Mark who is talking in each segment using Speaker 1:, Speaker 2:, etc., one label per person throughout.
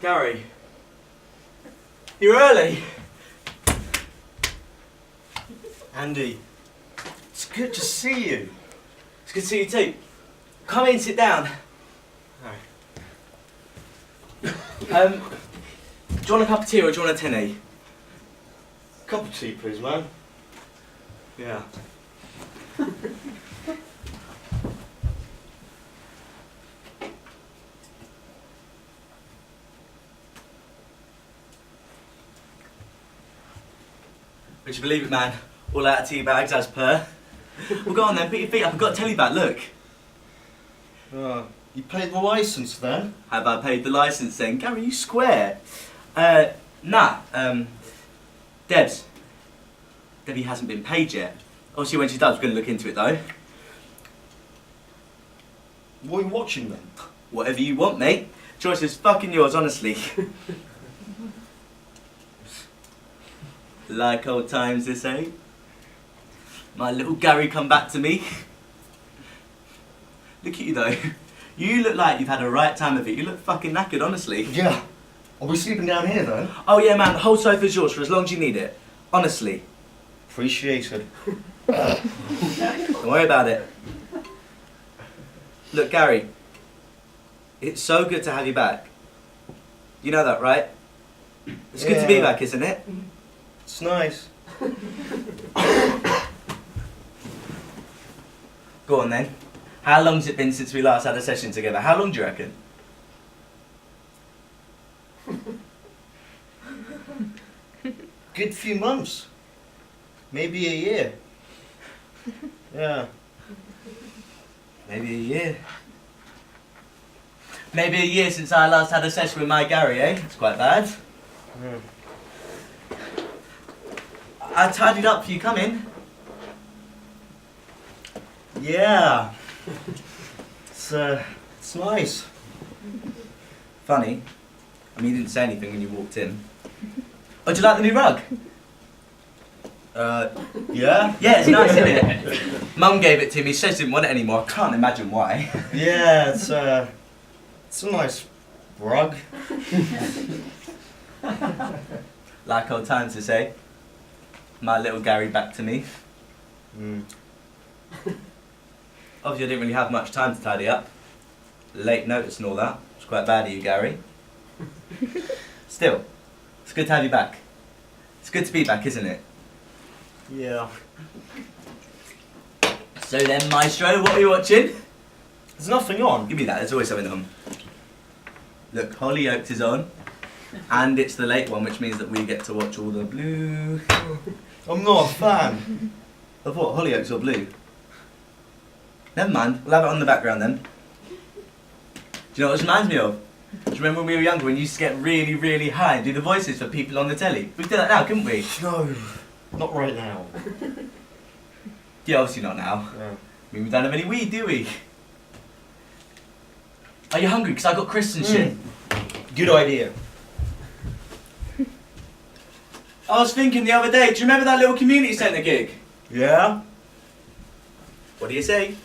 Speaker 1: Gary, you're early.
Speaker 2: Andy, it's good to see you.
Speaker 1: It's good to see you too. Come in, sit down. Do you want a cup of tea or do you want a tinny?
Speaker 2: Cup of tea, please, man.
Speaker 1: Yeah. Would you believe it, man? All out of tea bags as per. Well, go on then, put your feet up. I've got to tell you about, look.
Speaker 2: You paid the licence then?
Speaker 1: Have I paid the licence then? Gary, you square. Debs. Debbie hasn't been paid yet. Obviously when she does, we're going to look into it though.
Speaker 2: What are you watching then?
Speaker 1: Whatever you want, mate. Choice is fucking yours, honestly. Like old times, they say. My little Gary come back to me. Look at you though. You look like you've had a right time of it. You look fucking knackered, honestly.
Speaker 2: Yeah. Are we sleeping down here though?
Speaker 1: Oh yeah, man. The whole sofa's yours for as long as you need it. Honestly.
Speaker 2: Appreciated.
Speaker 1: Don't worry about it. Look, Gary. It's so good to have you back. You know that, right? It's good to be back, isn't it?
Speaker 2: It's nice.
Speaker 1: Go on then. How long's it been since we last had a session together? How long do you reckon?
Speaker 2: Good few months. Maybe a year. Yeah.
Speaker 1: Maybe a year. Maybe a year since I last had a session with my Gary, eh? It's quite bad. I tidied up for you, come in.
Speaker 2: Yeah. It's nice.
Speaker 1: Funny. I mean, you didn't say anything when you walked in. Oh, do you like the new rug?
Speaker 2: Yeah?
Speaker 1: Yeah, it's nice, isn't it? Mum gave it to me, she says she didn't want it anymore. I can't imagine why.
Speaker 2: Yeah, it's a nice rug.
Speaker 1: Like old times to say. My little Gary back to me. Obviously I didn't really have much time to tidy up. Late notice and all that. It's quite bad of you, Gary. Still, it's good to have you back. It's good to be back, isn't it?
Speaker 2: Yeah.
Speaker 1: So then, Maestro, what are you watching?
Speaker 2: There's nothing on.
Speaker 1: Give me that, there's always something on. Look, Hollyoaks is on. And it's the late one, which means that we get to watch all the blue.
Speaker 2: I'm not a fan.
Speaker 1: Of what, Hollyoaks or blue? Never mind, we'll have it on the background then. Do you know what this reminds me of? Do you remember when we were younger when you used to get really, really high and do the voices for people on the telly? We could do that now, couldn't we?
Speaker 2: No, not right now.
Speaker 1: Yeah, obviously not now.
Speaker 2: Yeah.
Speaker 1: I mean, we don't have any weed, do we? Are you hungry? Because I got crisps and shit.
Speaker 2: Good idea.
Speaker 1: I was thinking the other day, do you remember that little community centre gig?
Speaker 2: Yeah?
Speaker 1: What do you say?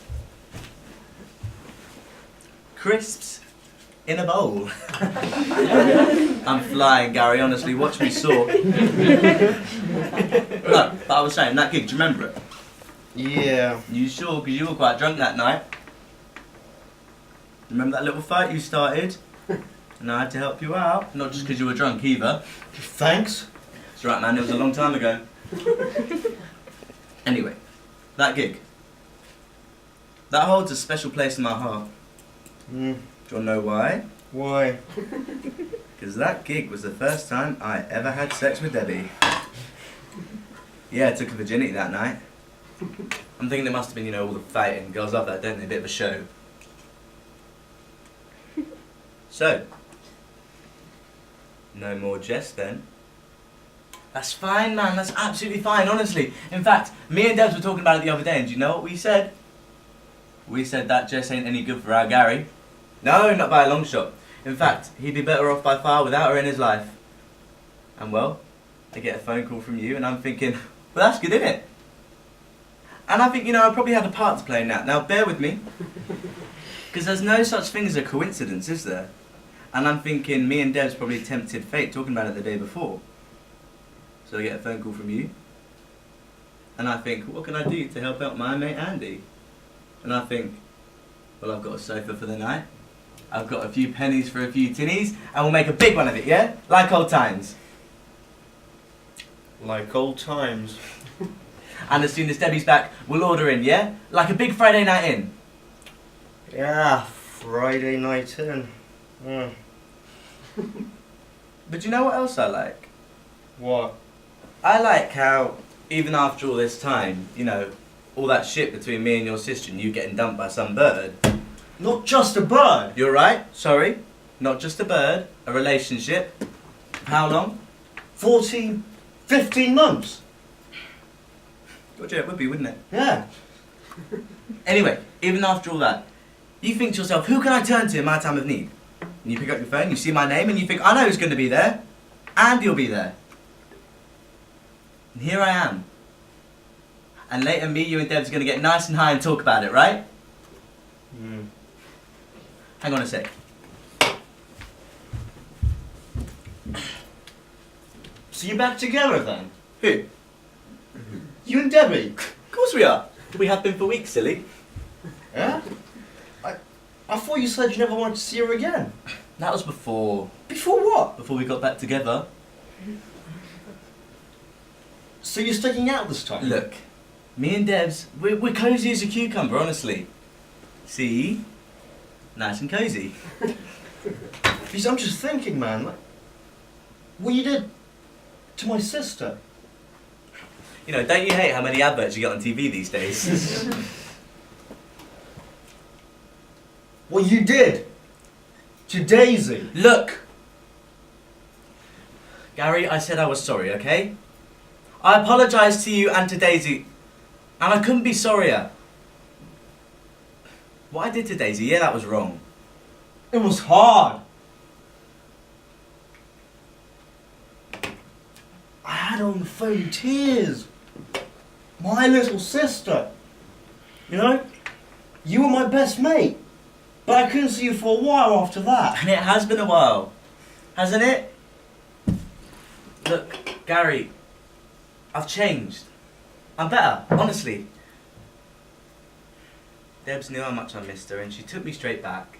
Speaker 1: Crisps in a bowl. I'm flying, Gary, honestly, watch me soar. No, but I was saying, that gig, do you remember it?
Speaker 2: Yeah.
Speaker 1: You sure? Because you were quite drunk that night. Remember that little fight you started? And I had to help you out. Not just because you were drunk either.
Speaker 2: Thanks.
Speaker 1: It's right, man, it was a long time ago. Anyway, that gig. That holds a special place in my heart. Do you want to know why?
Speaker 2: Why?
Speaker 1: Because that gig was the first time I ever had sex with Debbie. Yeah, I took her virginity that night. I'm thinking it must have been, you know, all the fighting. Girls love that, don't they? A bit of a show. So, no more jest then. That's fine, man. That's absolutely fine, honestly. In fact, me and Debs were talking about it the other day, and do you know what we said? We said that jest ain't any good for our Gary. No, not by a long shot. In fact, he'd be better off by far without her in his life. And well, I get a phone call from you, and I'm thinking, well, that's good, isn't it? And I think, you know, I probably had a part to play in that. Now, bear with me. Because there's no such thing as a coincidence, is there? And I'm thinking me and Deb's probably tempted fate talking about it the day before. So I get a phone call from you. And I think, what can I do to help out my mate Andy? And I think, well, I've got a sofa for the night. I've got a few pennies for a few tinnies. And we'll make a big one of it, yeah? Like old times.
Speaker 2: Like old times.
Speaker 1: And as soon as Debbie's back, we'll order in, yeah? Like a big Friday night in.
Speaker 2: Yeah, Friday night in.
Speaker 1: But you know what else I like?
Speaker 2: What?
Speaker 1: I like how, even after all this time, you know, all that shit between me and your sister and you getting dumped by some bird.
Speaker 2: Not just a bird.
Speaker 1: You're right, sorry. Not just a bird, a relationship. How long?
Speaker 2: 14, 15 months.
Speaker 1: God, yeah, it would be, wouldn't it?
Speaker 2: Yeah.
Speaker 1: Anyway, even after all that, you think to yourself, who can I turn to in my time of need? And you pick up your phone, you see my name, and you think, I know who's going to be there. And you'll be there. And here I am. And later me, you and Deb's going to get nice and high and talk about it, right? Hang on a sec.
Speaker 2: So you're back together then?
Speaker 1: Who?
Speaker 2: You and Debbie?
Speaker 1: Of course we are. We have been for weeks, silly.
Speaker 2: Yeah? I thought you said you never wanted to see her again.
Speaker 1: That was before.
Speaker 2: Before what?
Speaker 1: Before we got back together.
Speaker 2: So you're sticking out this time?
Speaker 1: Look, me and Debs, we're cosy as a cucumber, honestly. See? Nice and cosy.
Speaker 2: Because I'm just thinking, man, like, what you did to my sister.
Speaker 1: You know, don't you hate how many adverts you get on TV these days?
Speaker 2: What you did to Daisy.
Speaker 1: Look! Gary, I said I was sorry, okay? I apologise to you and to Daisy, and I couldn't be sorrier. What I did to Daisy, yeah, that was wrong.
Speaker 2: It was hard. I had her on the phone in tears. My little sister. You know? You were my best mate. But I couldn't see you for a while after that.
Speaker 1: And it has been a while, hasn't it? Look, Gary, I've changed. I'm better, honestly. Debs knew how much I missed her and she took me straight back.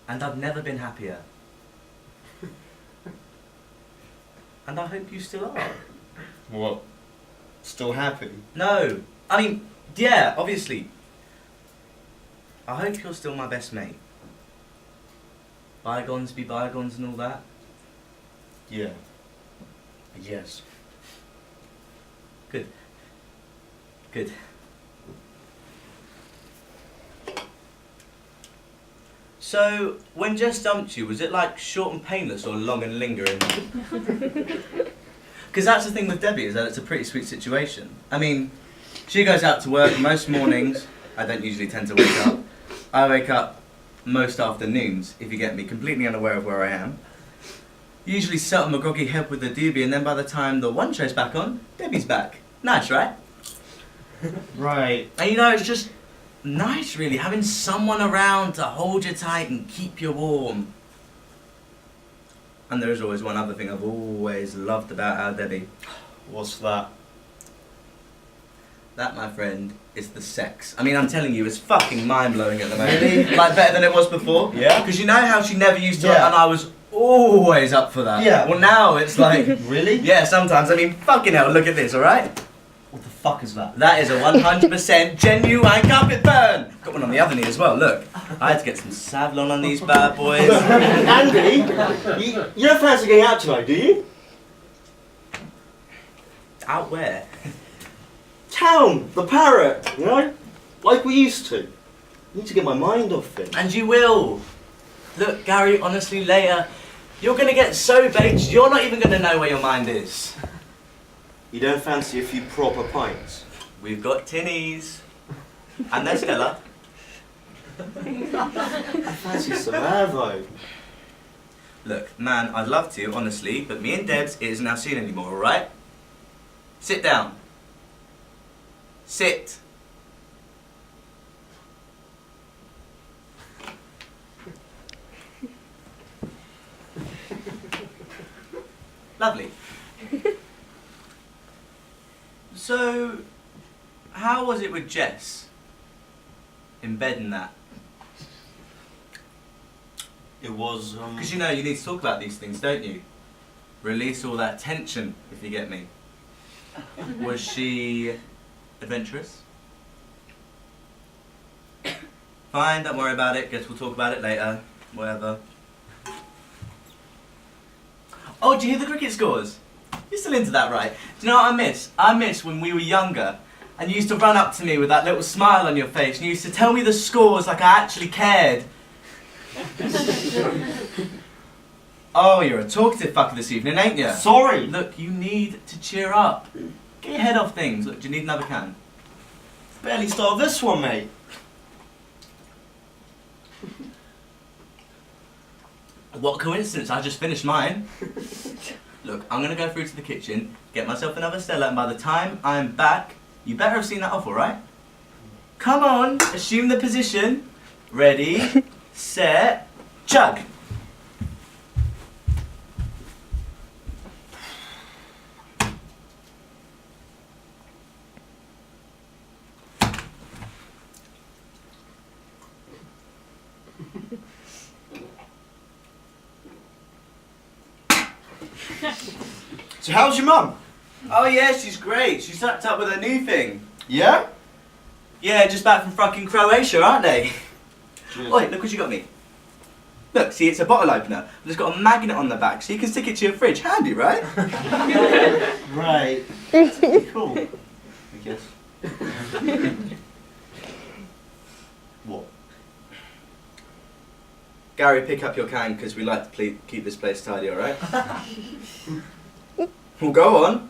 Speaker 1: And I've never been happier. And I hope you still are.
Speaker 2: What? Still happy?
Speaker 1: No, I mean, yeah, obviously. I hope you're still my best mate. Bygones be bygones and all that.
Speaker 2: Yeah. Yes.
Speaker 1: Good. Good. So, when Jess dumped you, was it like short and painless or long and lingering? Because that's the thing with Debbie, is that it's a pretty sweet situation. I mean, she goes out to work most mornings. I don't usually tend to wake up. I wake up most afternoons, if you get me, completely unaware of where I am. Usually sit on my groggy head with the doobie, and then by the time the one show's back on, Debbie's back. Nice, right?
Speaker 2: Right.
Speaker 1: And you know, it's just nice, really, having someone around to hold you tight and keep you warm. And there is always one other thing I've always loved about our Debbie.
Speaker 2: What's that?
Speaker 1: That, my friend, is the sex. I mean, I'm telling you, it's fucking mind-blowing at the moment. Really? Like, better than it was before.
Speaker 2: Yeah?
Speaker 1: Because you know how she never used to,
Speaker 2: Yeah.
Speaker 1: and I was always up for that.
Speaker 2: Yeah.
Speaker 1: Well, now it's like...
Speaker 2: Really?
Speaker 1: Yeah, sometimes. I mean, fucking hell, look at this, alright?
Speaker 2: What the fuck is that?
Speaker 1: That is a 100% genuine carpet burn! Got one on the other knee as well, look. I had to get some Savlon on these bad boys.
Speaker 2: Andy, you don't fancy going out tonight, do you?
Speaker 1: Out where?
Speaker 2: Town, the parrot, you know? Like we used to. I need to get my mind off things.
Speaker 1: And you will. Look, Gary, honestly, later, you're going to get so baked, you're not even going to know where your mind is.
Speaker 2: You don't fancy a few proper pints?
Speaker 1: We've got tinnies. And they're still up.
Speaker 2: I fancy some air though.
Speaker 1: Look, man, I'd love to, honestly, but me and Debs, it isn't our scene anymore, alright? Sit down. Sit. Lovely. So, how was it with Jess? In bed and that?
Speaker 2: It was,
Speaker 1: Because you know you need to talk about these things, don't you? Release all that tension, if you get me. Was she adventurous? Fine, don't worry about it. Guess we'll talk about it later. Whatever. Oh, do you hear the cricket scores? You're still into that, right? Do you know what I miss? I miss when we were younger and you used to run up to me with that little smile on your face and you used to tell me the scores like I actually cared. Oh, you're a talkative fucker this evening, ain't you?
Speaker 2: Sorry!
Speaker 1: Look, you need to cheer up. Get your head off things. Look, do you need another can?
Speaker 2: Barely started this one, mate.
Speaker 1: What coincidence, I just finished mine. Look, I'm gonna go through to the kitchen, get myself another Stella, and by the time I'm back, you better have seen that off, alright? Come on, assume the position. Ready, set, chug.
Speaker 2: So how's your mum?
Speaker 1: Oh yeah, she's great. She slapped up with her new thing.
Speaker 2: Yeah?
Speaker 1: Yeah, just back from fucking Croatia, aren't they?
Speaker 2: Cheers.
Speaker 1: Wait, look what you got me. Look, see, it's a bottle opener. It's got a magnet on the back, so you can stick it to your fridge. Handy, right?
Speaker 2: Right. Cool. I guess. What?
Speaker 1: Gary, pick up your can, because we like to keep this place tidy, alright? Well, go on.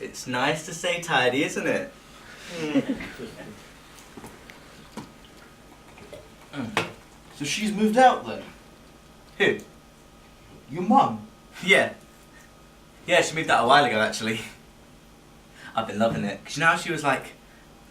Speaker 1: It's nice to say tidy, isn't it?
Speaker 2: So she's moved out then?
Speaker 1: Who?
Speaker 2: Your mum?
Speaker 1: Yeah. Yeah, she moved out a while ago, actually. I've been loving it. Because you know how she was like,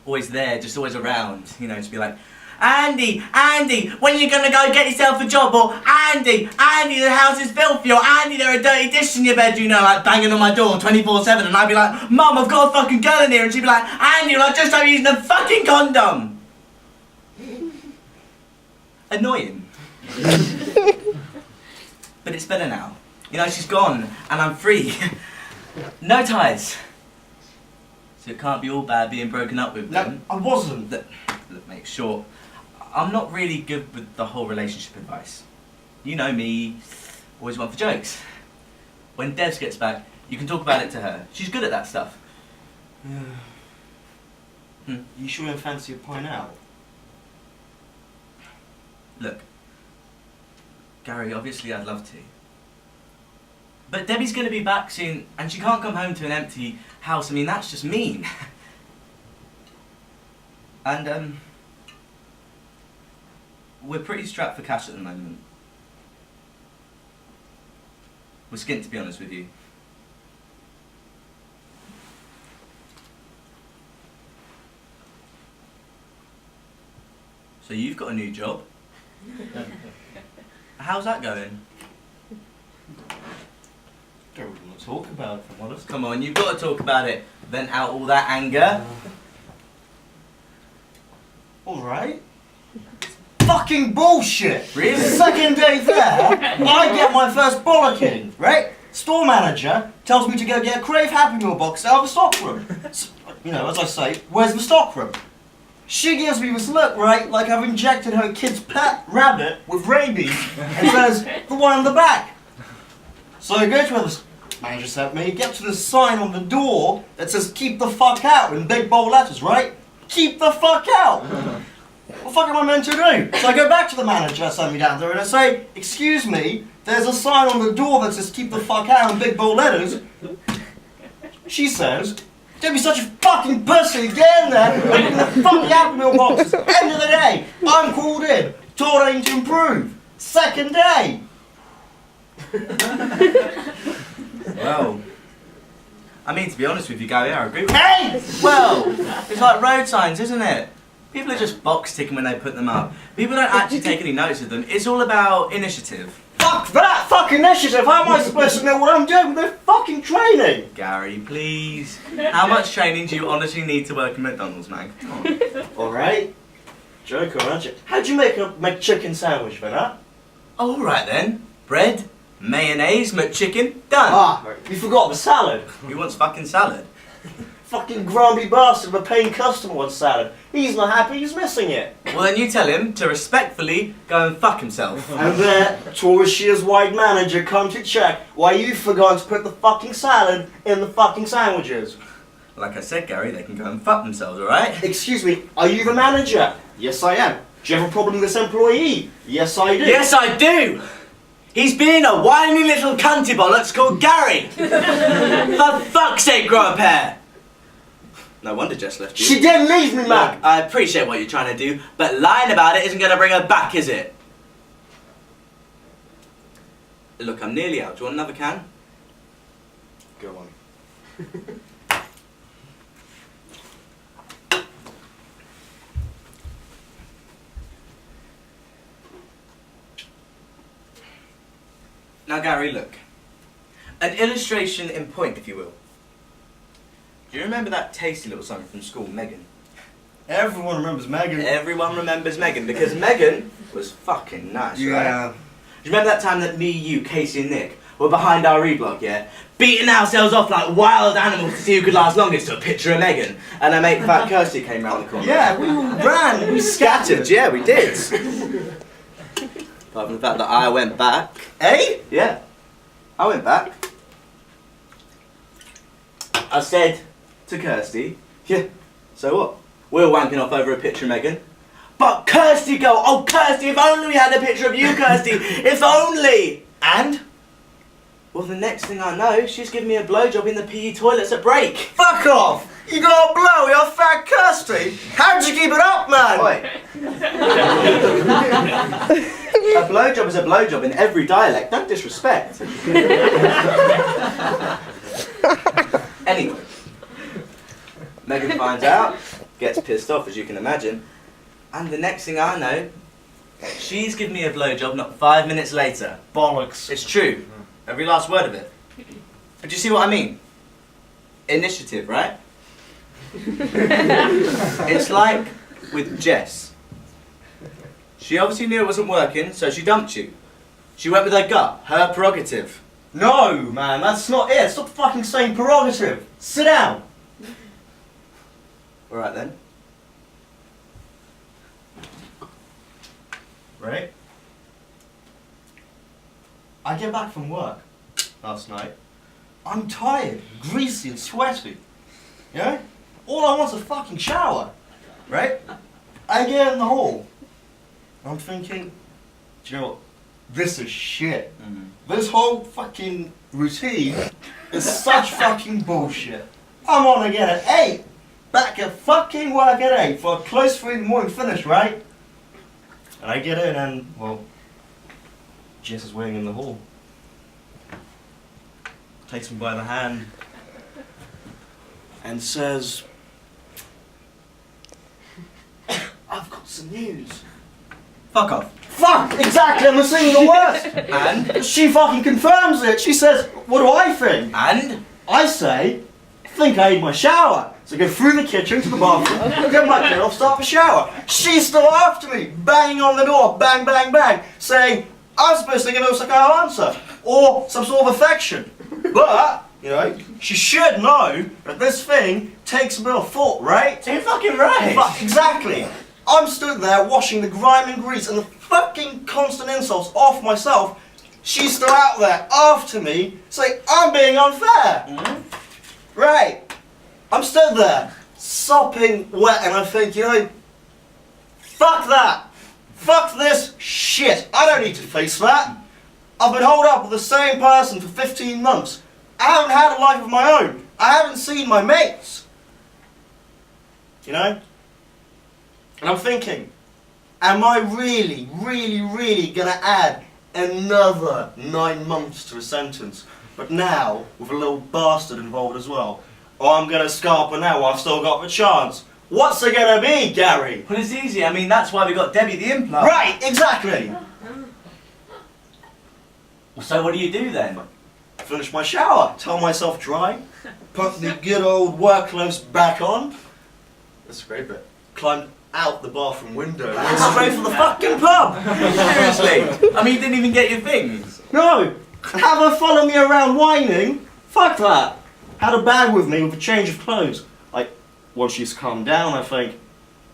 Speaker 1: always there, just always around, you know, to be like, Andy, Andy, when are you going to go get yourself a job? Or, Andy, Andy, the house is filthy. Or, Andy, there are dirty dishes in your bed, you know, like banging on my door 24/7. And I'd be like, Mum, I've got a fucking girl in here. And she'd be like, Andy, well, I just hope you're using a fucking condom. Annoying. But it's better now. You know, she's gone and I'm free. No ties. So it can't be all bad being broken up with
Speaker 2: No,
Speaker 1: them.
Speaker 2: I wasn't.
Speaker 1: Look, mate, sure. I'm not really good with the whole relationship advice. You know me, always one for jokes. When Devs gets back, you can talk about it to her. She's good at that stuff.
Speaker 2: You sure you don't fancy a pint out?
Speaker 1: Look, Gary, obviously I'd love to. But Debbie's going to be back soon, and she can't come home to an empty house. I mean, that's just mean. And, we're pretty strapped for cash at the moment. We're skint, to be honest with you. So you've got a new job. How's that going?
Speaker 2: Don't really want to talk about it, if I'm honest.
Speaker 1: Come on, you've got to talk about it. Vent out all that anger.
Speaker 2: Alright. Fucking bullshit!
Speaker 1: Really?
Speaker 2: Second day there, I get my first bollocking, right? Store manager tells me to go get a Crave Happy Meal box out of the stockroom. You know, as I say, where's the stockroom? She gives me this look, right, like I've injected her kid's pet rabbit with rabies, and says, the one in the back. So I go to where the manager sent me, get to the sign on the door that says, keep the fuck out, in big bold letters, right? Keep the fuck out! What the fuck am I meant to do? So I go back to the manager, sent me down there, and I say, excuse me, there's a sign on the door that says, keep the fuck out, in big bold letters. She says, don't be such a fucking pussy, get in there, open the fucking Happy Meal boxes. End of the day, I'm called in, told I need to improve. Second day.
Speaker 1: Well, I mean, to be honest with you, Gary, I agree with
Speaker 2: Hey!
Speaker 1: Well, it's like road signs, isn't it? People are just box ticking when they put them up. People don't actually take any notice of them. It's all about initiative.
Speaker 2: Fuck that fucking initiative! How am I supposed to know what I'm doing with their fucking training?
Speaker 1: Gary, please. How much training do you honestly need to work in McDonald's, man? Come on.
Speaker 2: Alright. Joker, aren't you? How'd you make a McChicken sandwich, then, huh?
Speaker 1: All right then. Bread, mayonnaise, McChicken, done.
Speaker 2: Ah, you forgot the salad.
Speaker 1: Who wants fucking salad?
Speaker 2: Fucking grumpy bastard of a paying customer wants salad. He's not happy, he's missing it.
Speaker 1: Well, then you tell him to respectfully go and fuck himself.
Speaker 2: And there, Torreshia's white manager come to check why you forgot to put the fucking salad in the fucking sandwiches.
Speaker 1: Like I said, Gary, they can go and fuck themselves, alright?
Speaker 2: Excuse me, are you the manager? Yes, I am. Do you have a problem with this employee? Yes, I do.
Speaker 1: Yes, I do! He's being a whiny little cunty bollocks called Gary! For fuck's sake, grow a pair! No wonder Jess left you.
Speaker 2: She didn't leave me, man.
Speaker 1: Look, I appreciate what you're trying to do, but lying about it isn't going to bring her back, is it? Look, I'm nearly out. Do you want another can?
Speaker 2: Go on.
Speaker 1: Now, Gary, look. An illustration in point, if you will. Do you remember that tasty little something from school, Megan?
Speaker 2: Everyone remembers Megan.
Speaker 1: Everyone remembers Megan, because Megan was fucking nice, right?
Speaker 2: Yeah.
Speaker 1: Do you remember that time that me, you, Casey and Nick were behind our E-block, yeah? Beating ourselves off like wild animals to see who could last longest to a picture of Megan. And our mate Fat Kirsty came round the corner.
Speaker 2: Yeah, we all ran. We
Speaker 1: Scattered, yeah, we did. Apart from the fact that I went back.
Speaker 2: Eh?
Speaker 1: Yeah, I went back. I said to Kirsty, yeah, so what? We're wanking off over a picture of Megan. But Kirsty, girl, oh Kirsty, if only we had a picture of you, Kirsty, if only! And? Well, the next thing I know, she's giving me a blowjob in the PE toilets at break.
Speaker 2: Fuck off! You got a blow, you're Fat Kirsty! How'd you keep it up, man?
Speaker 1: Oi. A blowjob is a blowjob in every dialect, don't disrespect. Anyway, Megan finds out, gets pissed off as you can imagine, and the next thing I know, she's giving me a blowjob not 5 minutes later.
Speaker 2: Bollocks.
Speaker 1: It's true, every last word of it. But do you see what I mean? Initiative, right? It's like with Jess. She obviously knew it wasn't working, so she dumped you. She went with her gut, her prerogative.
Speaker 2: No, man, that's not it. Stop fucking saying prerogative. Sit down.
Speaker 1: Alright then.
Speaker 2: Right? I get back from work last night. I'm tired, greasy and sweaty. You know? All I want's a fucking shower. Right? I get in the hall. I'm thinking, do you know what? This is shit. This whole fucking routine is such fucking bullshit. I'm on again at 8. Back at fucking work at 8 for a close 3 in the morning finish, right? And I get in and, well, Jess is waiting in the hall. Takes me by the hand and says, I've got some news.
Speaker 1: Fuck off.
Speaker 2: Fuck! Exactly, I'm saying the worst!
Speaker 1: And?
Speaker 2: She fucking confirms it. She says, what do I think?
Speaker 1: And?
Speaker 2: I say, I think I need my shower. So I go through the kitchen to the bathroom, get my kid off, start the shower. She's still after me, banging on the door, bang, bang, bang, saying, I'm supposed to give her some kind of answer, or some sort of affection. But, you know, she should know that this thing takes a bit of thought, right?
Speaker 1: You're fucking right.
Speaker 2: Exactly. I'm stood there washing the grime and grease and the fucking constant insults off myself. She's still out there after me, saying I'm being unfair. Right. I'm stood there, sopping wet, and I think, you know, fuck that. Fuck this shit. I don't need to face that. I've been holed up with the same person for 15 months. I haven't had a life of my own. I haven't seen my mates. You know? And I'm thinking, am I really gonna add another 9 months to a sentence But now, with a little bastard involved as well, I'm gonna scarper now while I've still got the chance. What's it gonna be, Gary?
Speaker 1: Well, it's easy. I mean, that's why we got Debbie the implant.
Speaker 2: Right, exactly.
Speaker 1: So what do you do then?
Speaker 2: Finish my shower, towel myself dry, put the good old work clothes back on. That's a great bit. Climbed out the bathroom window, went straight for the fucking pub.
Speaker 1: Seriously? I mean, you didn't even get your things.
Speaker 2: No, have her follow me around whining. Fuck that. Had a bag with me with a change of clothes. Like, once she's calmed down, I think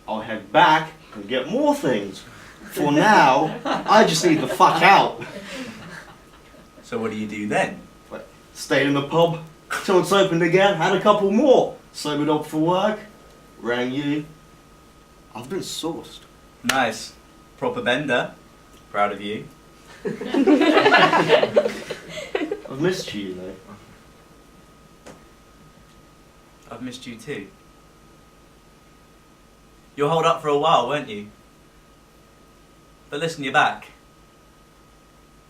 Speaker 2: I'll head back and get more things. For now, I just need the fuck out.
Speaker 1: So what do you do then?
Speaker 2: Stayed in the pub till it's opened again, had a couple more. Sobered up for work, rang you. I've been sourced.
Speaker 1: Nice. Proper bender. Proud of you.
Speaker 2: I've missed you, though.
Speaker 1: I've missed you too. You were holed up for a while, weren't you? But listen, you're back.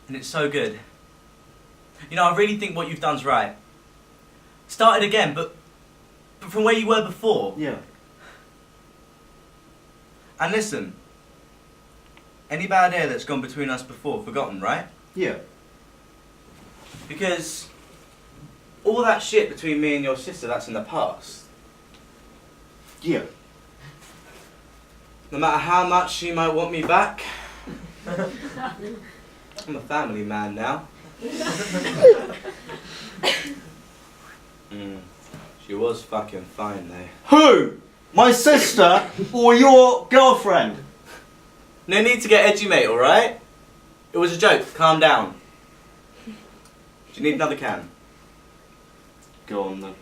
Speaker 1: And it's so good. You know, I really think what you've done's right. Started again, but from where you were before.
Speaker 2: Yeah.
Speaker 1: And listen, any bad air that's gone between us before, forgotten, right?
Speaker 2: Yeah.
Speaker 1: Because all that shit between me and your sister, that's in the past.
Speaker 2: Yeah.
Speaker 1: No matter how much she might want me back, I'm a family man now. She was fucking fine though.
Speaker 2: Who? My sister or your girlfriend?
Speaker 1: No need to get edgy, mate, alright? It was a joke, calm down. Do you need another can?
Speaker 2: Go on then.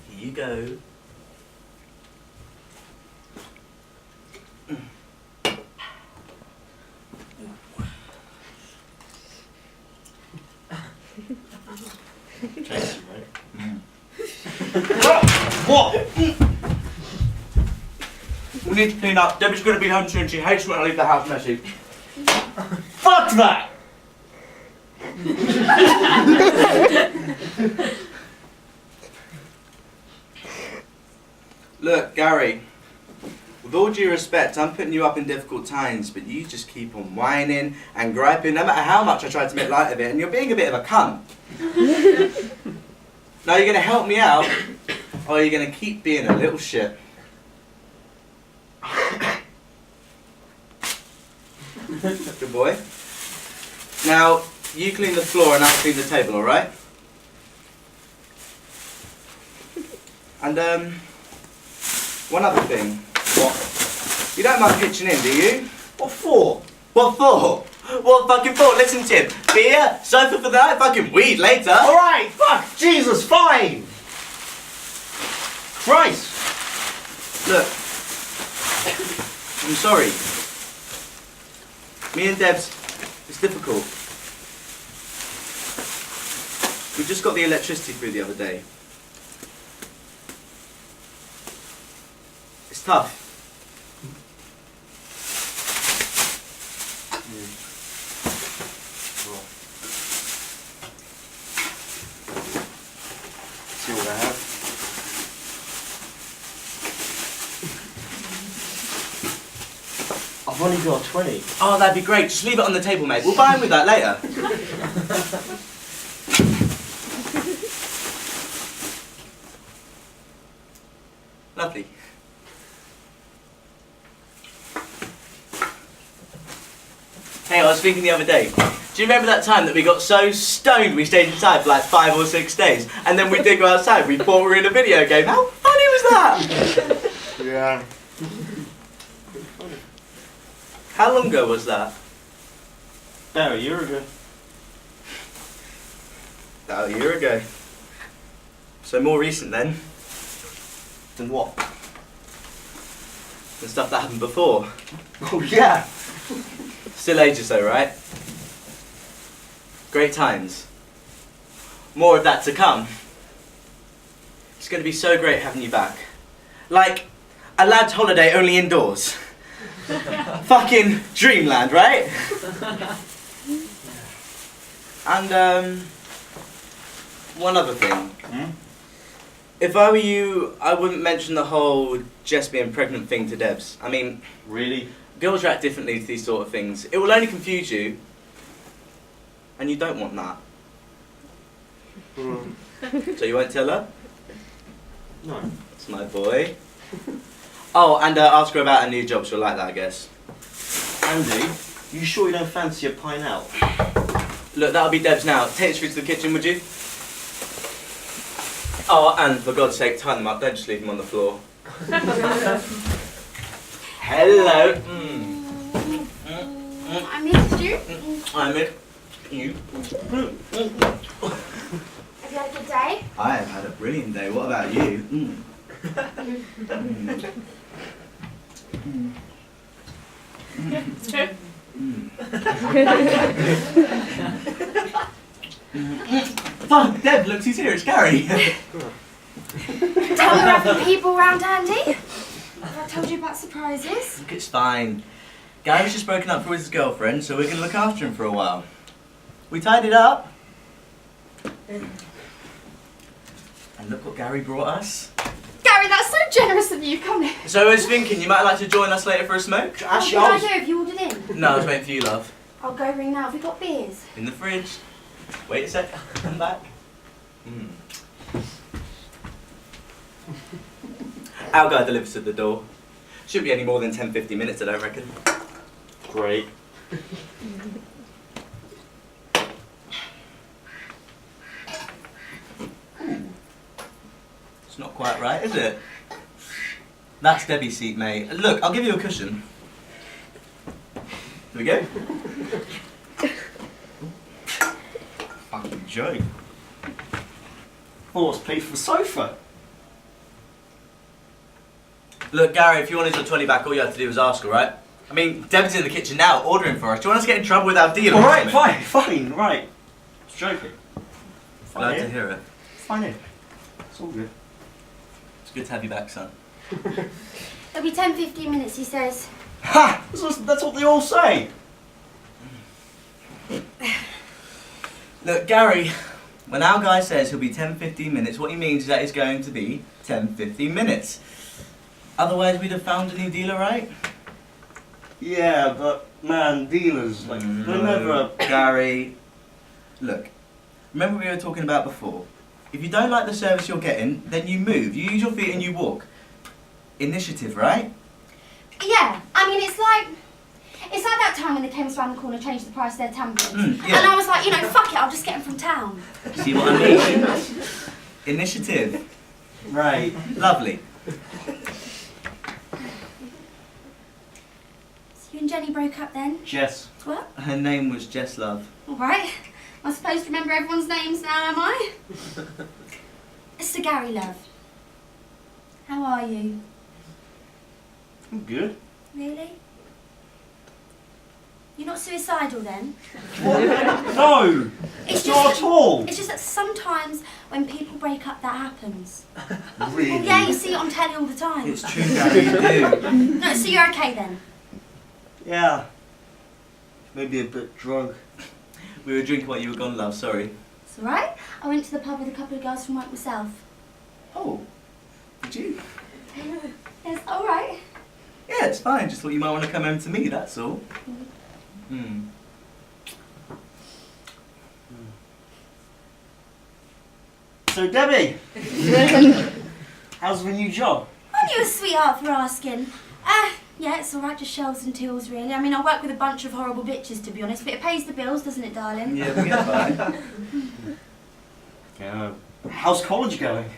Speaker 1: Here you go.
Speaker 2: Tasty, right? What?
Speaker 1: We need to clean up. Debbie's gonna be home soon. She hates when I leave the house messy.
Speaker 2: Fuck that!
Speaker 1: Look, Gary, with all due respect, I'm putting you up in difficult times, but you just keep on whining and griping, no matter how much I try to make light of it, and you're being a bit of a cunt. Now you're going to help me out, or you're going to keep being a little shit. Good boy. Now, you clean the floor and I'll clean the table, alright? And, one other thing.
Speaker 2: What?
Speaker 1: You don't mind pitching in, do you?
Speaker 2: What for?
Speaker 1: What for? What fucking for? Listen, Tim. Beer, sofa for the night, fucking weed later.
Speaker 2: Alright, fuck, Jesus, fine! Christ!
Speaker 1: Look, I'm sorry. Me and Deb's, it's difficult. We just got the electricity through the other day. It's tough.
Speaker 2: See what I have? I've only got 20.
Speaker 1: Oh, that'd be great. Just leave it on the table, mate. We'll buy him with that later. Lovely. Hey, I was thinking the other day. Do you remember that time that we got so stoned we stayed inside for like 5 or 6 days, and then we did go outside? We thought we were in a video game. How funny was that?
Speaker 2: Yeah.
Speaker 1: How long ago was that?
Speaker 2: About a year ago.
Speaker 1: About a year ago. So more recent then.
Speaker 2: Then what?
Speaker 1: The stuff that happened before.
Speaker 2: Oh yeah!
Speaker 1: Still ages though, right? Great times. More of that to come. It's going to be so great having you back. Like, A lad's holiday only indoors. Fucking dreamland, right? And one other thing. If I were you, I wouldn't mention the whole Jess being pregnant thing to Debs. I mean,
Speaker 2: Really?
Speaker 1: girls react differently to these sort of things. It will only confuse you, and you don't want that. So you won't tell her?
Speaker 2: No.
Speaker 1: That's my boy. Oh, and ask her about her new job. She'll like that, I guess.
Speaker 2: Andy, you sure you don't fancy a pint out?
Speaker 1: Look, that'll be Debs now. Take this through to the kitchen, would you? Oh, and for God's sake, tie them up. Don't just leave them on the floor. Hello.
Speaker 3: I missed you.
Speaker 1: I miss you.
Speaker 3: Have you had a good day?
Speaker 1: I have had a brilliant day. What about you? Fuck, Deb, look, he's here. It's Gary.
Speaker 3: Tell me about the people around Andy. Have I told you about surprises?
Speaker 1: Look, it's fine. Gary's just broken up with his girlfriend, so we're going to look after him for a while. We tidied up. And look what Gary brought us.
Speaker 3: Gary, that's so generous of you. Come here.
Speaker 1: So I was thinking you might like to join us later for a smoke?
Speaker 3: What did I do if you ordered in?
Speaker 1: No, I was waiting for you, love.
Speaker 3: I'll go ring now. Have we got beers?
Speaker 1: In the fridge. Wait a sec, come back. Our guy delivers at the door. Shouldn't be any more than 10-15 minutes, I don't reckon.
Speaker 2: Great.
Speaker 1: It's not quite right, is it? That's Debbie's seat, mate. Look, I'll give you a cushion. Here we go.
Speaker 2: Fucking joke. Well, let's pay for the sofa.
Speaker 1: Look, Gary, if you wanted your trolley back, all you had to do was ask, alright? I mean, Deb's in the kitchen now, ordering for us. Do you want us to get in trouble with our deal? or
Speaker 2: Alright,
Speaker 1: something?
Speaker 2: fine, right. I was joking.
Speaker 1: Glad to
Speaker 2: Fine,
Speaker 1: hear it.
Speaker 2: fine. It's all good.
Speaker 1: It's good to have you back, son.
Speaker 3: It'll be 10-15 minutes, he says.
Speaker 2: Ha! That's what they all say.
Speaker 1: Look, Gary, when our guy says he'll be 10-15 minutes, what he means is that it's going to be 10-15 minutes. Otherwise, we'd have found a new dealer, right?
Speaker 2: Yeah, but man, dealers, like, they're never...
Speaker 1: Gary, look, remember we were talking about before? If you don't like the service you're getting, then you move. You use your feet and you walk. Initiative, right?
Speaker 3: Yeah, I mean, it's like that time when the chemist round the corner changed the price of their tampons.
Speaker 1: Yeah.
Speaker 3: And I was like, you know, fuck it, I'll just get them from town.
Speaker 1: See what I mean? Initiative.
Speaker 2: Right.
Speaker 1: Lovely.
Speaker 3: So you and Jenny broke up then?
Speaker 2: Jess.
Speaker 3: What?
Speaker 1: Her name was Jess Love.
Speaker 3: Alright. I'm supposed to remember everyone's names now, am I? Mr. Gary, love. How are you?
Speaker 2: I'm good.
Speaker 3: Really? You're not suicidal then?
Speaker 2: No!
Speaker 3: It's
Speaker 2: Not at all!
Speaker 3: It's just that sometimes when people break up, that happens.
Speaker 2: Really?
Speaker 3: Well, yeah, you see it on telly all the time.
Speaker 1: It's true, Gary, you do.
Speaker 3: No, so you're okay then?
Speaker 2: Yeah. Maybe a bit drunk.
Speaker 1: We were drinking while you were gone, love, sorry.
Speaker 3: It's alright. I went to the pub with a couple of girls from work myself.
Speaker 1: Oh, did you?
Speaker 3: Yes, alright.
Speaker 1: Yeah, it's fine. Just thought you might want to come home to me, that's all.
Speaker 2: So, Debbie, how's the new job?
Speaker 3: Aren't you a sweetheart for asking? Yeah, it's alright, just shelves and tills, really. I mean, I work with a bunch of horrible bitches, to be honest, but it pays the bills, doesn't it, darling?
Speaker 1: Yeah, we get by.
Speaker 2: Yeah. How's college going?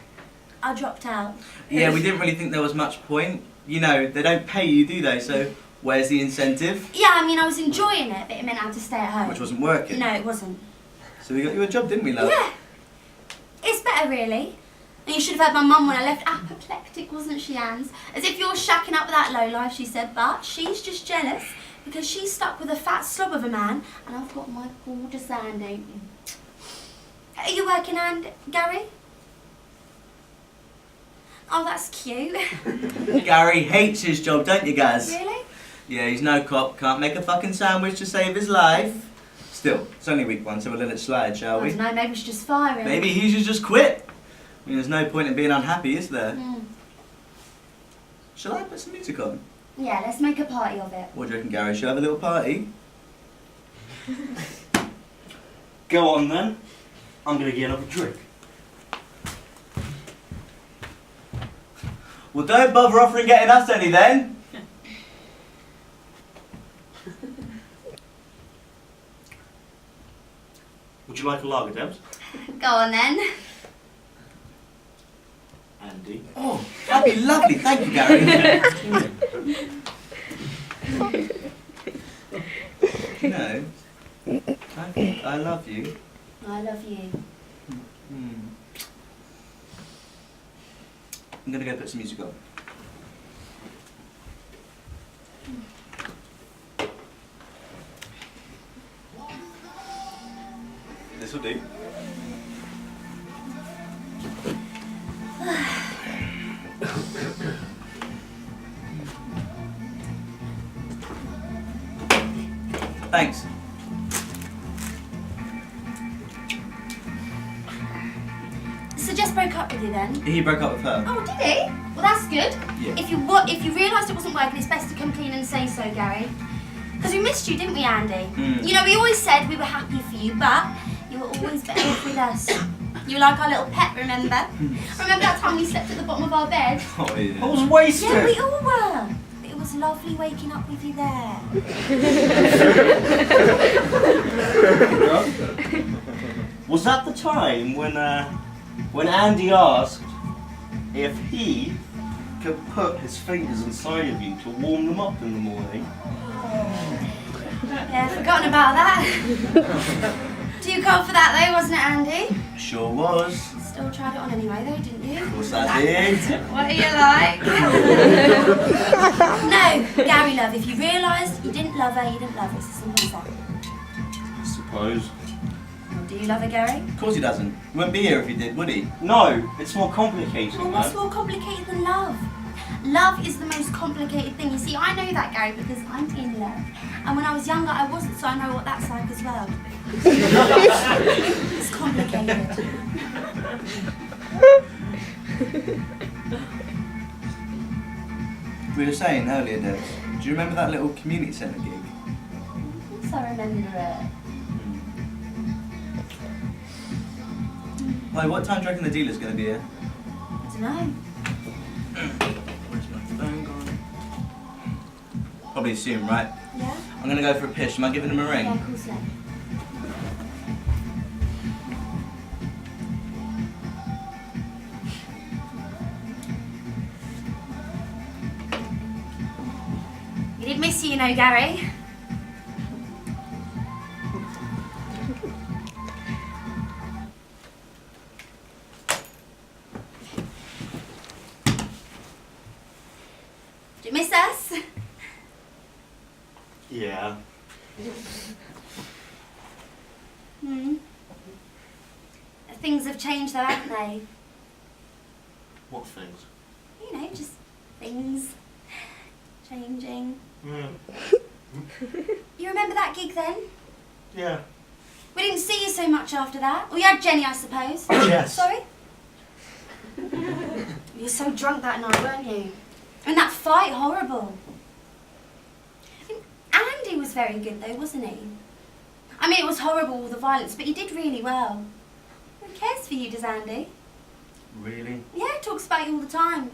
Speaker 3: I dropped out.
Speaker 1: Yeah, we didn't really think there was much point. You know, they don't pay you, do they? So, where's the incentive?
Speaker 3: Yeah, I mean, I was enjoying it, but it meant I had to stay at home.
Speaker 1: Which wasn't working.
Speaker 3: No, it wasn't.
Speaker 1: So we got you a job, didn't we, love?
Speaker 3: Yeah. It's better, really. And you should have heard my mum when I left. Apoplectic, wasn't she, Anne's? As if you're shacking up with that lowlife, she said. But she's just jealous because she's stuck with a fat slob of a man and I've got my gorgeous Andy. Are you working, Gary? Oh, that's cute.
Speaker 1: Gary hates his job, don't you, Gaz?
Speaker 3: Really?
Speaker 1: Yeah, he's no cop, can't make a fucking sandwich to save his life. Still, it's only week one, so we'll let it slide, shall
Speaker 3: I
Speaker 1: we?
Speaker 3: don't know, maybe we should just fire him.
Speaker 1: Maybe he should just quit. I mean, there's no point in being unhappy, is there?
Speaker 3: Mm.
Speaker 1: Shall I put some music on?
Speaker 3: Yeah, let's make a party of it.
Speaker 1: What do you reckon, Gary? Shall I have a little party?
Speaker 2: Go on then. I'm going to get another drink.
Speaker 1: Well, don't bother offering getting us any then.
Speaker 2: Would you like a lager, Debs?
Speaker 3: Go on then.
Speaker 2: Andy.
Speaker 1: Oh, that'd be lovely. Thank you, Gary. No, I love you.
Speaker 3: I love you.
Speaker 1: I'm gonna go put some music on. This will do. Thanks.
Speaker 3: So just broke up with you then?
Speaker 1: He broke up with her.
Speaker 3: Oh, did he? Well, that's good.
Speaker 1: Yeah.
Speaker 3: If you realised it wasn't working, it's best to come clean and say so, Gary. Because we missed you, didn't we, Andy?
Speaker 1: Mm.
Speaker 3: You know, we always said we were happy for you, but you were always better off with us. You were like our little pet, remember? Remember that time we slept at the bottom of our bed?
Speaker 1: Oh, yeah.
Speaker 2: I was wasted.
Speaker 3: Yeah, we all were. It was lovely waking up with you there.
Speaker 2: Was that the time when Andy asked if he could put his fingers inside of you to warm them up in the morning?
Speaker 3: Yeah, forgotten about that. Too cold for that though, wasn't it, Andy?
Speaker 1: Sure was.
Speaker 3: Still tried it on anyway though, didn't you?
Speaker 1: Of course I did.
Speaker 3: What are you like? No, Gary love, if you realised you didn't love her, you didn't love her. It's as simple as that.
Speaker 2: I suppose.
Speaker 3: Do you love her, Gary?
Speaker 1: Of course he doesn't. He wouldn't be here if he did, would he?
Speaker 2: No, it's more complicated.
Speaker 3: Well, what's more complicated than love? Love is the most complicated thing. You see, I know that, Gary, because I'm in love. And when I was younger, I wasn't, so I know what that's like as well. It's complicated.
Speaker 1: We were saying earlier, Debs, do you remember that little community centre gig?
Speaker 3: Of course I remember it.
Speaker 1: Why, what time do you reckon the dealer's going to be here?
Speaker 3: I don't know.
Speaker 1: Where's my phone gone? Probably soon, right?
Speaker 3: Yeah?
Speaker 1: I'm going to go for a piss. Am I giving him a ring?
Speaker 3: Yeah, of course not. We did miss you, you know, Gary. Do you miss us?
Speaker 2: Yeah.
Speaker 3: Things have changed though, haven't they?
Speaker 2: What things?
Speaker 3: You know, just things changing.
Speaker 2: Yeah.
Speaker 3: You remember that gig then?
Speaker 2: Yeah.
Speaker 3: We didn't see you so much after that. Well, you had Jenny, I suppose.
Speaker 2: Yes.
Speaker 3: Sorry? You were so drunk that night, weren't you? And that fight, horrible. Andy was very good though, wasn't he? I mean, it was horrible, all the violence, but he did really well. Who cares for you, does Andy?
Speaker 1: Really?
Speaker 3: Yeah, he talks about you all the time.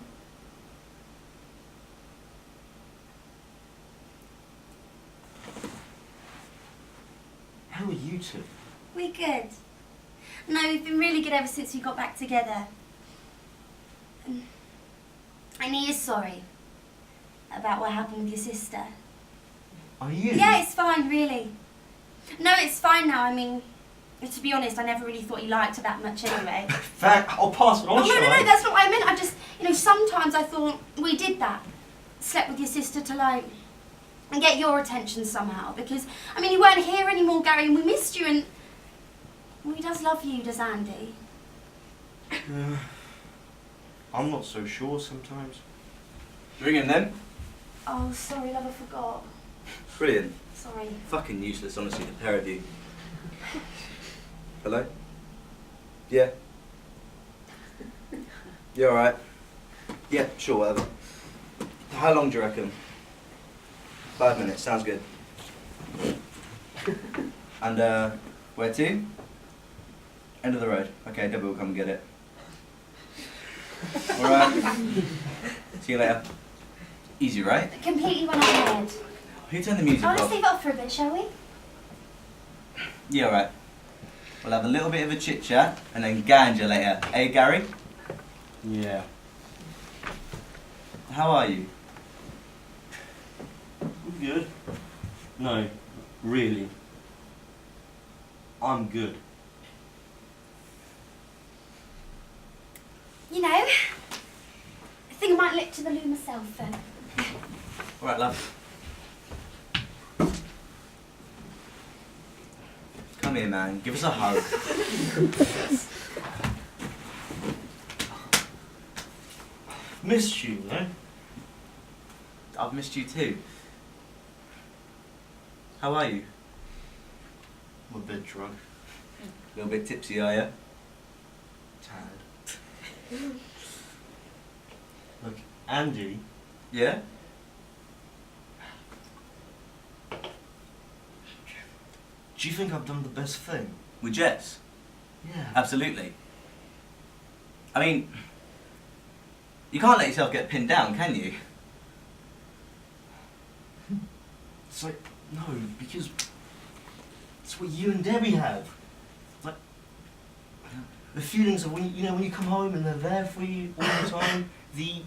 Speaker 2: How are you two?
Speaker 3: We're good. No, we've been really good ever since we got back together. And he is sorry about what happened with your sister.
Speaker 2: Are you?
Speaker 3: Yeah, it's fine, really. No, it's fine now. I mean, to be honest, I never really thought he liked her that much anyway.
Speaker 2: Fact, I'll pass it on,
Speaker 3: Oh, no,
Speaker 2: shall
Speaker 3: no,
Speaker 2: I?
Speaker 3: no, that's not what I meant. I just, you know, sometimes I thought we did that. Slept with your sister to, like, and get your attention somehow. Because, I mean, you weren't here anymore, Gary, and we missed you, and... Well, he does love you, does Andy?
Speaker 2: Yeah. I'm not so sure sometimes.
Speaker 1: Ring him then.
Speaker 3: Oh, sorry, love, I forgot.
Speaker 1: Brilliant.
Speaker 3: Sorry.
Speaker 1: Fucking useless, honestly, the pair of you. Hello? Yeah? You alright? Yeah, sure, whatever. How long do you reckon? 5 minutes, sounds good. And, where to? End of the road. Okay, Debbie will come and get it. Alright. See you later. Easy, right?
Speaker 3: Completely went out of my head.
Speaker 1: Who turned the music
Speaker 3: Oh, let's
Speaker 1: off?
Speaker 3: leave it off for a bit, shall we?
Speaker 1: Yeah, alright. We'll have a little bit of a chit chat and then ganja later. Hey, Gary?
Speaker 2: Yeah.
Speaker 1: How are you?
Speaker 2: Good. No, really. I'm good.
Speaker 3: You know, I think I might look to the loo myself then.
Speaker 1: Alright, love. Come here, man. Give us a hug.
Speaker 2: Missed you, no?
Speaker 1: I've missed you too. How are you?
Speaker 2: I'm a bit drunk.
Speaker 1: A little bit tipsy, are you?
Speaker 2: Tad. Look, Andy,
Speaker 1: Yeah?
Speaker 2: do you think I've done the best thing?
Speaker 1: With Jess?
Speaker 2: Yeah.
Speaker 1: Absolutely. I mean, you can't let yourself get pinned down, can you?
Speaker 2: It's like, no, because it's what you and Debbie have. Like, the feelings of when when you come home and they're there for you all the time. The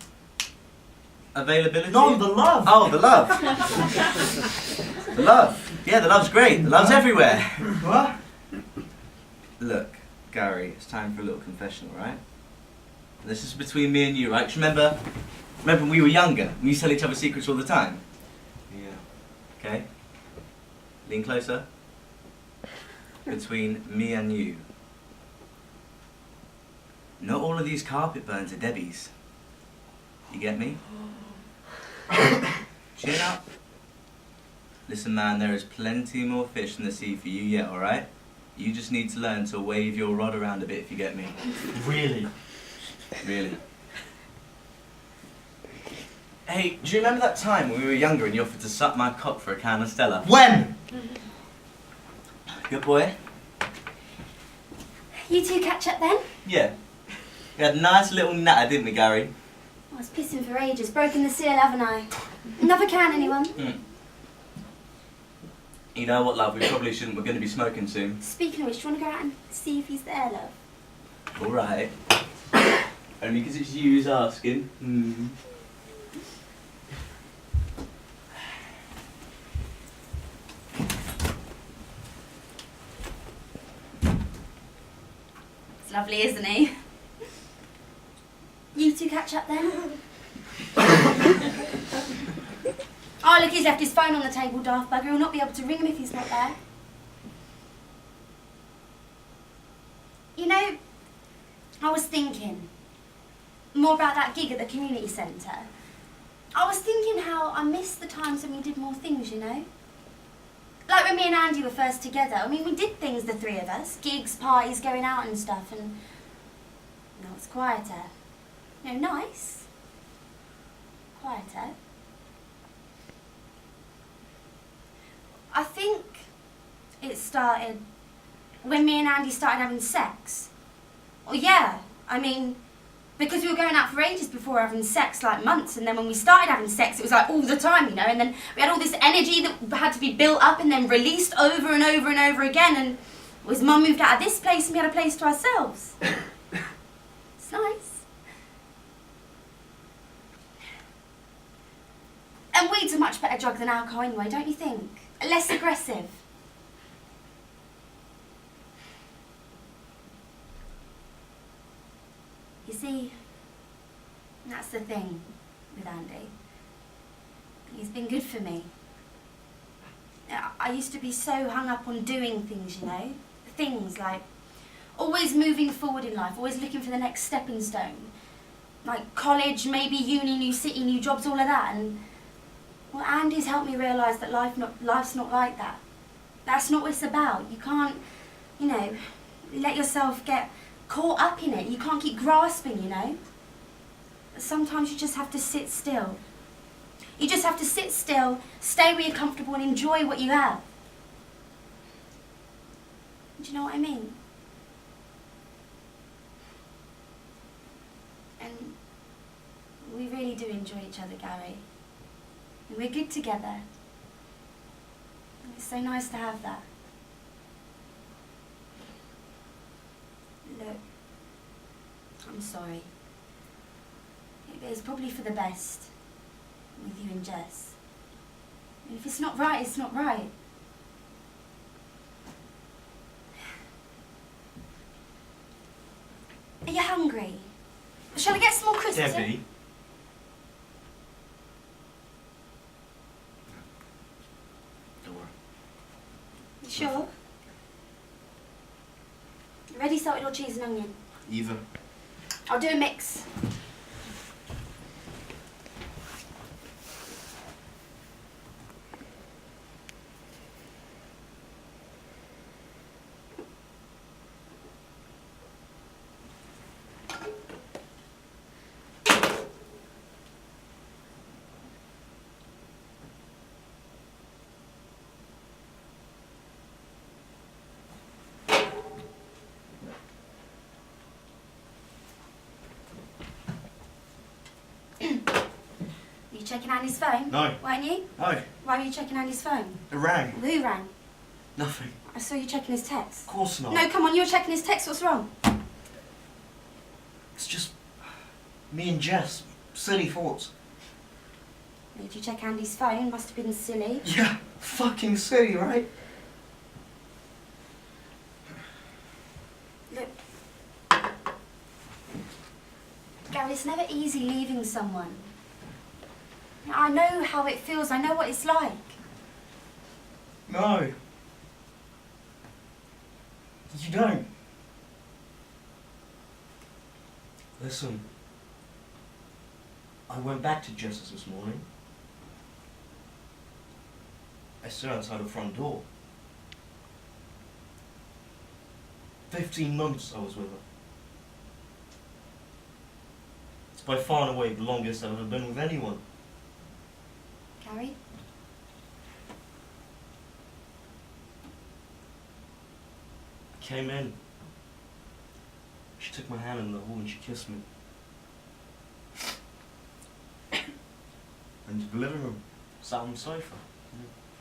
Speaker 1: Availability?
Speaker 2: no, the love.
Speaker 1: Oh, the love. The love. Yeah, the love's great. The love's everywhere.
Speaker 2: What?
Speaker 1: Look, Gary, it's time for a little confession, alright? This is between me and you, right? 'Cause remember when we were younger? We used to tell each other secrets all the time.
Speaker 2: Yeah.
Speaker 1: Okay? Lean closer. Between me and you. Not all of these carpet burns are Debbie's. You get me? Chin up. Listen, man, there is plenty more fish in the sea for you yet, alright? You just need to learn to wave your rod around a bit, if you get me.
Speaker 2: Really?
Speaker 1: Really. Hey, do you remember that time when we were younger and you offered to suck my cock for a can of Stella?
Speaker 2: When?
Speaker 1: Good boy?
Speaker 3: You two catch up then?
Speaker 1: Yeah. We had a nice little natter, didn't we, Gary?
Speaker 3: I was pissing for ages, broken the seal, haven't I? Another can, anyone?
Speaker 1: You know what, love, we probably shouldn't. We're going to be smoking soon.
Speaker 3: Speaking of which, do you want to go out and see if he's there, love?
Speaker 1: Alright. Only because it's you who's asking.
Speaker 3: It's lovely, isn't he? You two catch up then? Oh, look, he's left his phone on the table, daft bugger. He'll not be able to ring him if he's not there. You know, I was thinking more about that gig at the community centre. I was thinking how I miss the times when we did more things, you know? Like when me and Andy were first together. I mean, we did things, the three of us. Gigs, parties, going out and stuff, and now it's quieter. You know, nice. Quieter. I think it started when me and Andy started having sex. Well, yeah, I mean, because we were going out for ages before having sex, like months, and then when we started having sex, it was like all the time, you know, and then we had all this energy that had to be built up and then released over and over and over again, and his mum moved out of this place and we had a place to ourselves. It's nice. And weed's a much better drug than alcohol anyway, don't you think? Less aggressive. You see, that's the thing with Andy. He's been good for me. I used to be so hung up on doing things, you know? Things like always moving forward in life, always looking for the next stepping stone. like college, maybe uni, new city, new jobs, all of that. And well, Andy's helped me realise that life's not like that. That's not what it's about. You can't, you know, let yourself get caught up in it. You can't keep grasping, you know. Sometimes you just have to sit still. You just have to sit still, stay where you're comfortable and enjoy what you have. Do you know what I mean? And we really do enjoy each other, Gary. And we're good together. And it's so nice to have that. Look, I'm sorry. It's probably for the best with you and Jess. And if it's not right, it's not right. Are you hungry? Shall I get some more crisps?
Speaker 2: Debbie. Don't worry.
Speaker 3: You sure? Ready salted or cheese and onion?
Speaker 2: Either.
Speaker 3: I'll do a mix. You checking Andy's phone?
Speaker 2: No.
Speaker 3: Weren't you?
Speaker 2: No.
Speaker 3: Why were you checking Andy's phone?
Speaker 2: It rang.
Speaker 3: Who rang?
Speaker 2: Nothing.
Speaker 3: I saw you checking his text.
Speaker 2: Of course not.
Speaker 3: No, come on, you were checking his text. What's wrong?
Speaker 2: It's just me and Jess. Silly thoughts.
Speaker 3: Did you check Andy's phone? Must have been silly.
Speaker 2: Yeah, fucking silly, right?
Speaker 3: Look, Gary, it's never easy leaving someone. I know how it feels. I know what it's like.
Speaker 2: No. You don't. Listen. I went back to Jess's this morning. I stood outside the front door. 15 months I was with her. It's by far and away the longest I've ever been with anyone.
Speaker 3: Gary?
Speaker 2: I came in. She took my hand in the hall and she kissed me. Into the living room, sat on the sofa.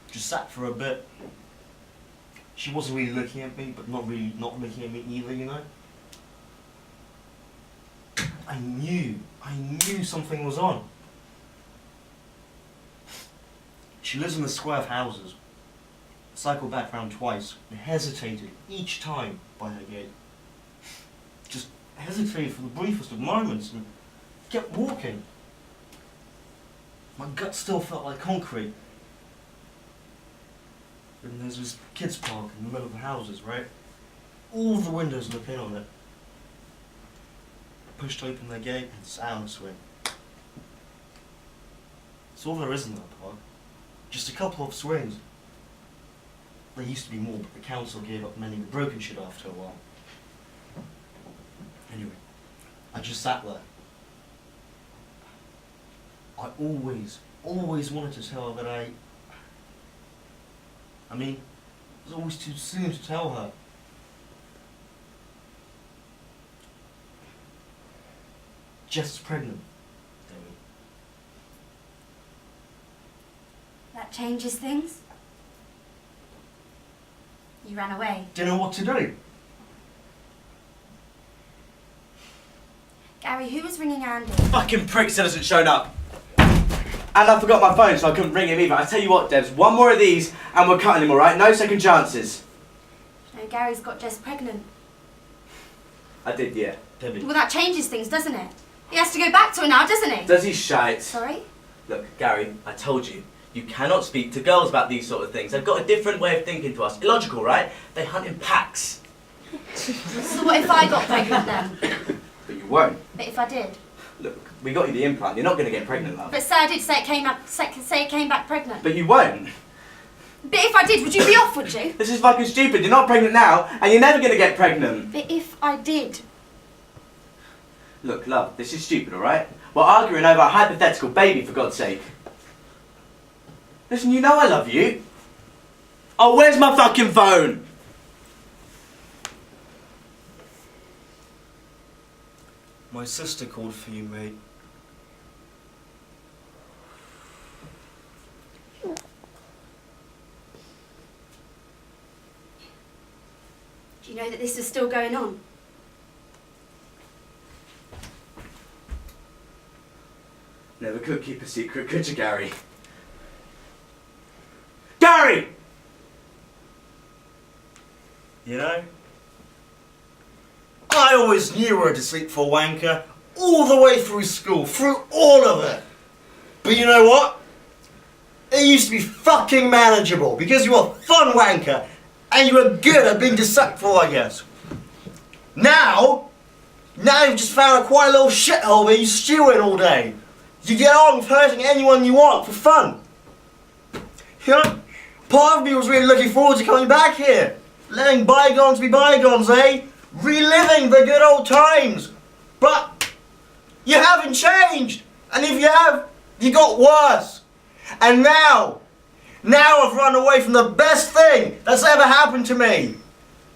Speaker 2: Just sat for a bit. She wasn't really looking at me, but not looking at me either, you know? I knew something was on. She lives in a square of houses. Cycled back round twice and hesitated each time by her gate. Just hesitated for the briefest of moments and kept walking. My gut still felt like concrete. And there's this kids' park in the middle of the houses, right? All the windows look in on it. I pushed open their gate and sat on a swing. It's all there is in that park. Just a couple of swings. There used to be more, but the council gave up mending the broken shit after a while. Anyway, I just sat there. I always wanted to tell her that I mean, it was always too soon to tell her. Jess is pregnant, Debbie.
Speaker 3: That changes things. You ran away.
Speaker 2: Didn't know what to do.
Speaker 3: Gary, who was ringing Andy?
Speaker 1: Fucking prick still hasn't shown up. And I forgot my phone, so I couldn't ring him either. I tell you what, Debs, one more of these and we're cutting him, alright? No second chances.
Speaker 3: No, Gary's got Jess pregnant.
Speaker 1: I did, yeah.
Speaker 2: Debbie.
Speaker 3: Well, that changes things, doesn't it? He has to go back to her now, doesn't he?
Speaker 1: Does he shite?
Speaker 3: Sorry?
Speaker 1: Look, Gary, I told you. You cannot speak to girls about these sort of things. They've got a different way of thinking to us. Illogical, right? They hunt in packs.
Speaker 3: So what if I got pregnant then?
Speaker 1: But you won't.
Speaker 3: But if I did?
Speaker 1: Look, We got you the implant. You're not going to get pregnant, love.
Speaker 3: But Sarah did say it came back pregnant.
Speaker 1: But you won't.
Speaker 3: But if I did, would you be off, would you?
Speaker 1: This is fucking stupid. You're not pregnant now, and you're never going to get pregnant.
Speaker 3: But if I did.
Speaker 1: Look, love, this is stupid, alright? We're arguing over a hypothetical baby, for God's sake. Listen, you know I love you. Oh, where's my fucking phone?
Speaker 2: My sister called for you, mate.
Speaker 3: Do you know that this is still going on?
Speaker 1: Never could keep a secret, could you, Gary? Gary!
Speaker 2: You know? I always knew you were a deceitful wanker, all the way through school, through all of it. But you know what? It used to be fucking manageable, because you were a fun wanker, and you were good at being deceitful, I guess. Now you've just found a quiet little shithole where you stew in all day. You get on with hurting anyone you want for fun. You know, part of me was really looking forward to coming back here. Letting bygones be bygones, eh? Reliving the good old times. But you haven't changed. And if you have, you got worse. And now I've run away from the best thing that's ever happened to me.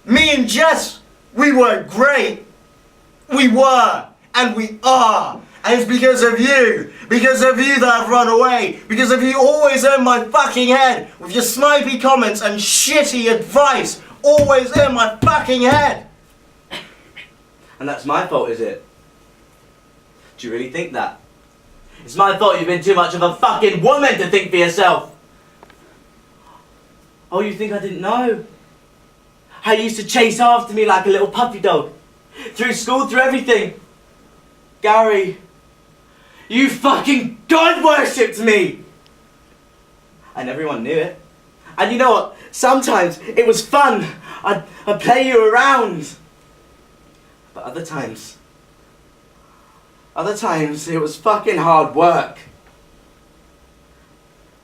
Speaker 2: Me and Jess, we were great. We were, and we are. And it's because of you that I've run away, because of you always in my fucking head, with your snipey comments and shitty advice, always in my fucking head.
Speaker 1: And that's my fault, is it? Do you really think that? It's my fault you've been too much of a fucking woman to think for yourself. Oh, you think I didn't know? How you used to chase after me like a little puppy dog. Through school, through everything. Gary, you fucking God worshipped me! And everyone knew it. And you know what? Sometimes it was fun. I'd play you around. But other times it was fucking hard work.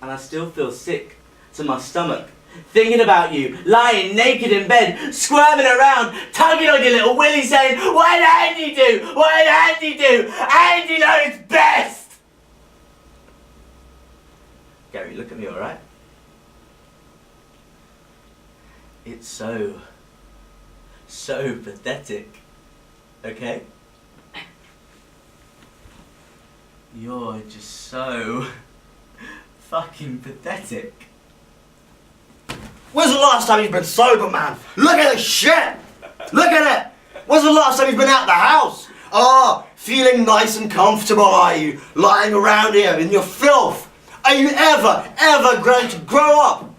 Speaker 1: And I still feel sick to my stomach thinking about you, lying naked in bed, squirming around, tugging on your little willy saying, what did Andy do? What did Andy do? Andy knows best! Gary, look at me, alright? It's so pathetic, okay? You're just so fucking pathetic.
Speaker 2: When's the last time you've been sober, man? Look at this shit! Look at it! When's the last time you've been out the house? Feeling nice and comfortable, are you? Lying around here in your filth. Are you ever going to grow up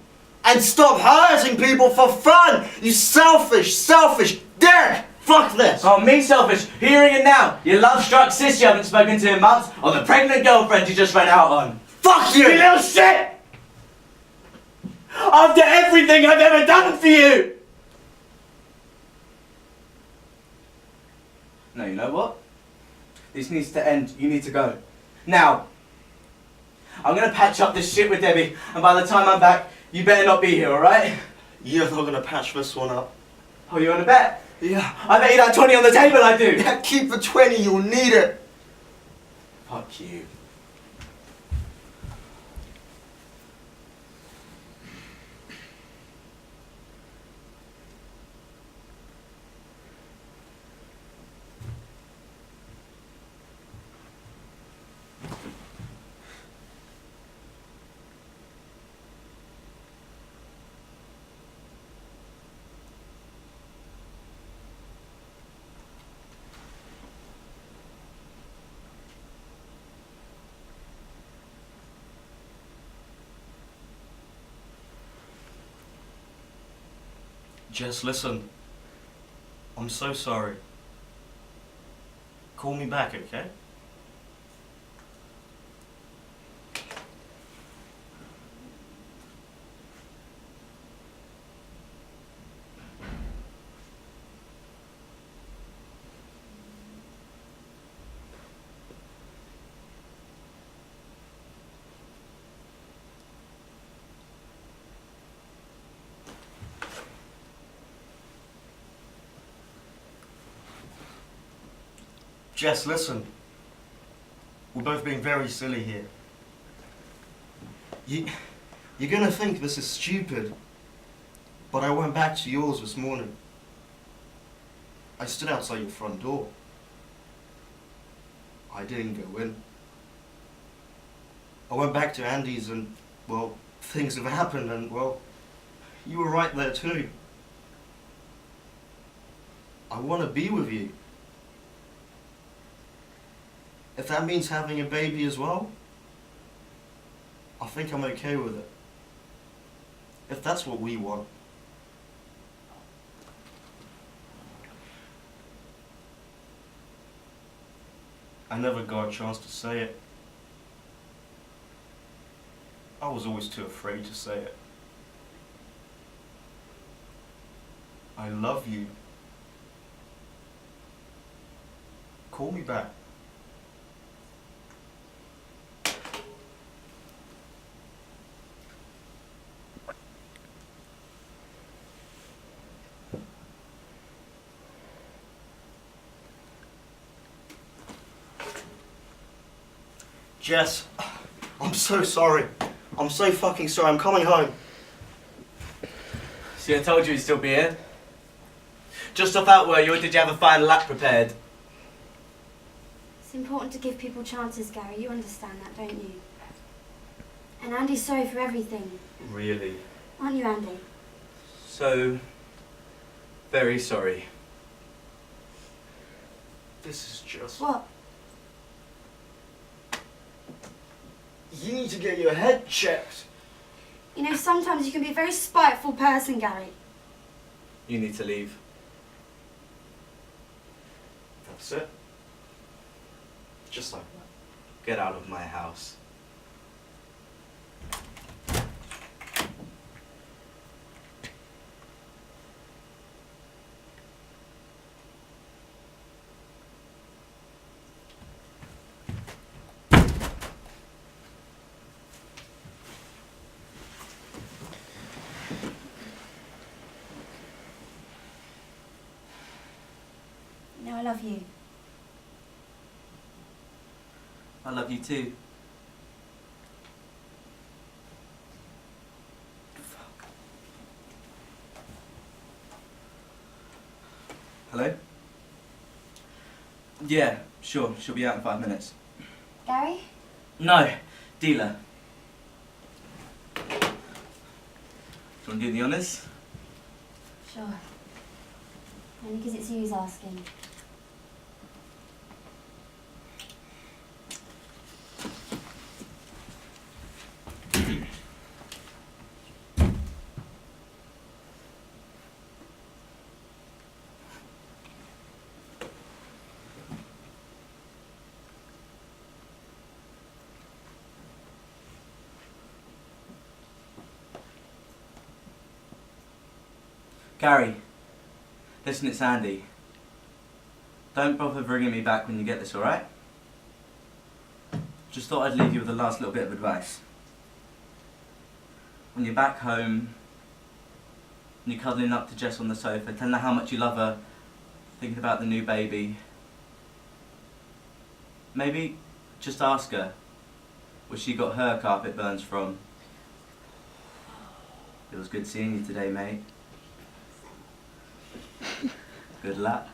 Speaker 2: and stop hurting people for fun? You selfish dick! Fuck this!
Speaker 1: Oh, me selfish. Hearing it now. Your love-struck sis you haven't spoken to in months, or the pregnant girlfriend you just went out on.
Speaker 2: Fuck you!
Speaker 1: You little shit! After everything I've ever done for you! No, you know what? This needs to end. You need to go. Now. I'm gonna patch up this shit with Debbie, and by the time I'm back, you better not be here, alright?
Speaker 2: You're not gonna patch this one up.
Speaker 1: Oh, you wanna bet?
Speaker 2: Yeah.
Speaker 1: I bet you that 20 on the table, I do!
Speaker 2: Yeah, keep the 20, you'll need it.
Speaker 1: Fuck you.
Speaker 2: Jess, listen. I'm so sorry. Call me back, okay? Jess, listen. We're both being very silly here. You're gonna think this is stupid, but I went back to yours this morning. I stood outside your front door. I didn't go in. I went back to Andy's and, well, things have happened and, well, you were right there too. I want to be with you. If that means having a baby as well, I think I'm okay with it. If that's what we want. I never got a chance to say it. I was always too afraid to say it. I love you. Call me back. Jess, I'm so sorry. I'm so fucking sorry. I'm coming home.
Speaker 1: See, I told you he'd still be here. Just off out were you, or did you have a fine lap prepared?
Speaker 3: It's important to give people chances, Gary. You understand that, don't you? And Andy's sorry for everything.
Speaker 1: Really?
Speaker 3: Aren't you, Andy?
Speaker 1: So, very sorry.
Speaker 2: This is just...
Speaker 3: What?
Speaker 2: You need to get your head checked.
Speaker 3: You know, sometimes you can be a very spiteful person, Gary.
Speaker 1: You need to leave.
Speaker 2: That's it. Just like that.
Speaker 1: Get out of my house.
Speaker 3: You know, I love you.
Speaker 1: I love you too. Fuck. Hello? Yeah, sure. She'll be out in 5 minutes.
Speaker 3: Gary?
Speaker 1: No, dealer. Do you want to do the honours?
Speaker 3: Sure. Only because it's you who's asking.
Speaker 1: Gary, listen, it's Andy. Don't bother bringing me back when you get this, alright? Just thought I'd leave you with the last little bit of advice. When you're back home, and you're cuddling up to Jess on the sofa, telling her how much you love her, thinking about the new baby, maybe just ask her where she got her carpet burns from. It was good seeing you today, mate. Good luck.